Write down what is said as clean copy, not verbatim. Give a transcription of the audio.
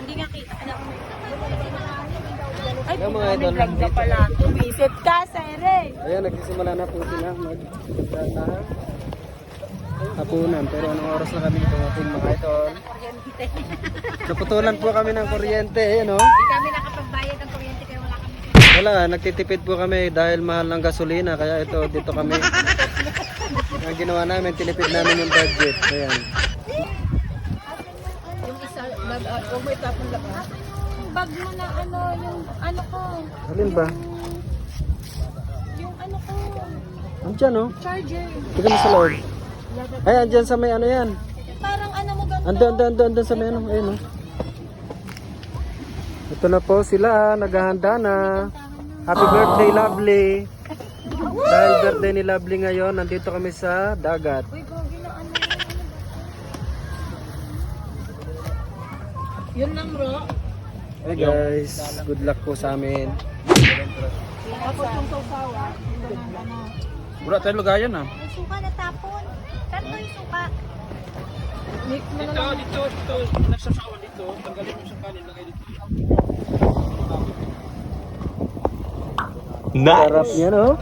Hindi nga kita. Ay, Yung mga idol, vlog na pala. Visit ka, Sere. ayan, nagsisimula na po sila hapunan. Pero anong oras na kami dumating mga idol? Naputulan po kami ng kuryente. Ayan o. Hindi kami nakapagbayad ng kuryente kaya wala kami. Wala, nagtitipid po kami dahil mahal ng gasolina. Kaya ito, dito kami. Ang ginawa namin, tinipid namin yung budget. Ayan. Yung isa, huwag mo itapon labas. Yung bag mo na ano, yung ano ko. Alin ba? Yung ano ko. Andyan o. Charger. Tignan mo sa loob. Ay, andyan sa may ano yan. Parang ano mo ganito. Andun sa may ano. Ayun o. Ito na po sila, naghahanda na. Happy birthday, Lovely. Dahil birthday ni Lovely ngayon, nandito kami sa dagat. Uy, gogi na ano. Yun lang, bro. Hey guys, good luck po sa amin. Tapos yung sausawa. Wala tayo lugayan ah. Yung suka na tapon. Saan mo yung suka? Mix mo na lang. Dito, nagsasawa dito, tanggalin mo sa kanin, lagay dito. Sarap yan oh.